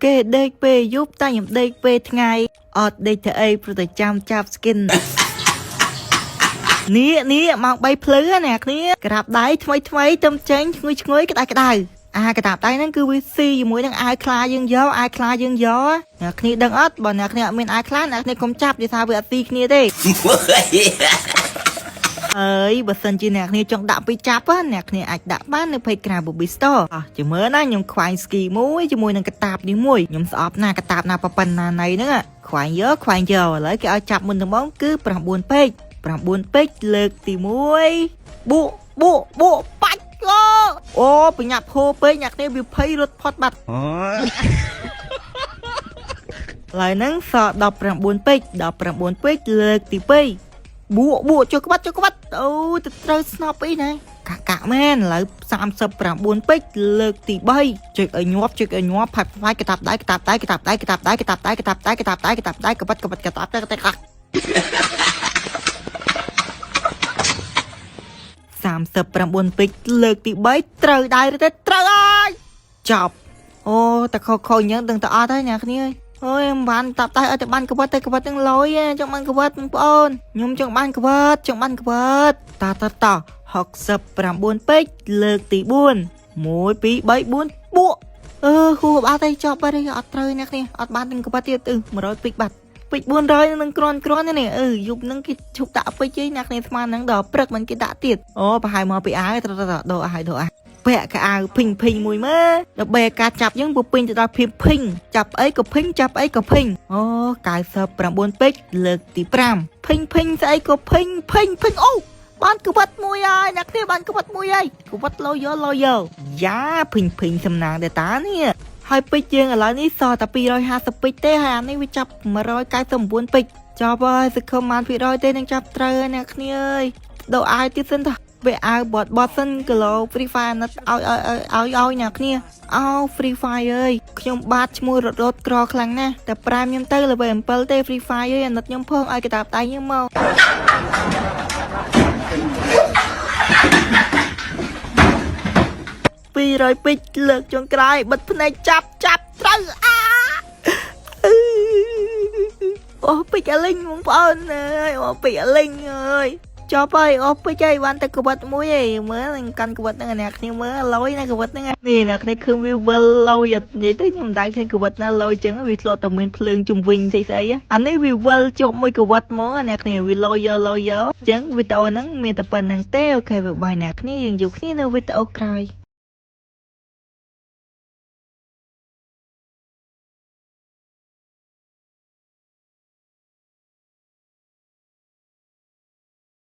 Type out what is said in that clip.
គេដេកពេលយប់តែខ្ញុំដេកពេលថ្ងៃអត់ដេកទៅអីព្រោះតែចាំចាប់ skin នេះម៉ោង3ភ្លឺណាគ្នាក្រាបដៃថ្មីទៅចេញឈ្ងុយក្តៅក្តៅអាក្តាបដៃហ្នឹងគឺវាស៊ីជាមួយនឹងអាវខ្លាយើងយកអ្នកគ្នាដឹងអត់បើអ្នកគ្នាអត់មានអាវខ្លាអ្នកគ្នាកុំចាប់និយាយថាវាអត់ស៊ីគ្នាទេអើយបើសិនជាអ្នកគ្នាចង់ដាក់ពីចាប់អ្នកគ្នាអាចដាក់បាននៅ page ក្រៅ Bobby Store អោះជមើលណាខ្ញុំខ្វាញ់ ski មួយជាមួយនឹងកតាបនេះមួយខ្ញុំស្អប់ណាកតាបណាប៉ុណ្ណាណៃហ្នឹងខ្វាញ់យកឥឡូវគេឲ្យចាប់មុនដំបូងគឺ9 page លើកទី1បួបាច់អូបញ្ញាប់ហូពេកអ្នកគ្នាវាភ័យរត់ផុតបាត់ឡើយហ្នឹងស19 ពេកលើកទី2បួចុះក្បាត់អូទៅត្រូវស្នប់អីណាកាក់មែនឥឡូវ39 ពេកលើកទី3ចុចឲ្យញាប់ផាច់កតាបដៃកតាបដៃកតាបដៃកតាបដៃកតាបដៃកតាបដៃកតាបដៃកតាបដៃកបាត់កតាបដៃ39 ពេកលើកទី3ត្រូវដែរទេត្រូវហើយចប់អូតែខុសអញ្ចឹងដឹងតែអត់ហើយអ្នកគ្នាអូយមិនបានតាប់តែឲ្យតែបានកវិតនឹងលយចង់បានកវិតបងប្អូនខ្ញុំចង់បានកវិតត69 ពេកលើកទី4 1 2 3 4បួកហួរបាត់ទៅចប់បាត់អត់ត្រូវអ្នកគ្នាអត់បាននឹងកវិតទៀត100 ពេកបាត់ពេក400នឹងគ្រាន់នេះយប់នឹងគេឈប់ដាក់ពេកឯអ្នកគ្នាស្មាននឹងដល់ព្រឹកមិនគេដាក់ទៀតអូប្រហែលមកពីអាវត្រូវដោអាវពាក់កៅអៅភិញមួយមើលដល់បែការចាប់យើងពុពេញទៅដល់ភាពភិញចាប់អីក៏ភិញអូ99 ពេកលើកទី5ភិញស្អីក៏ភិញអូបានកវិតមួយហើយអ្នកគ្នាបានកវិតមួយហើយកវិតលោយោយ៉ាភិញសំណាងដែរតានេះហើយពេកយើងឥឡូវនេះសតែ250 ពេកទេហើយអានេះវាចាប់199 ពេកចប់ហើយសង្ឃឹមបាន200ទេនឹងចាប់ត្រូវអ្នកគ្នាអើយដោអាយទៀតសិនទៅវាអាវបត់សិនគីឡូ Free Fire ណាត់ឲ្យអ្នកគ្នាFree Fire អើយខ្ញុំបាទឈ្មោះរត់ក្រខ្លាំងណាស់តែប្រាំខ្ញុំទៅលេវ7ទេ Free Fire អើយអាណិតខ្ញុំផងឲ្យកតាបដៃខ្ញុំមក200 ពេកលើកចុងក្រោយបិទភ្នែកចាប់ត្រូវអូពេកអលិញបងប្អូនអើយពេកអលិញអើយចប់ហើយអូពេកហើយបានតែក្បិតមួយឯងមើលនឹងកាន់ក្បិតហ្នឹងអ្នកគ្នាមើលលយណាក្បិតហ្នឹងនេះអ្នកគ្នាឃើញវាវិលលយនិយាយទៅខ្ញុំមិនដឹងឃើញក្បិតណាលយចឹងវាធ្លាប់តែមានភ្លើងជុំវិញស្អីអានេះវាវិលជាប់មួយក្បិតហ្មងអ្នកគ្នាវាលយអញ្ចឹងវីដេអូហ្នឹងមានតែប៉ុណ្្នឹងទេអូខេបាយអ្នកគ្នាយើងជួបគ្នានៅវីដេអូក្រោយ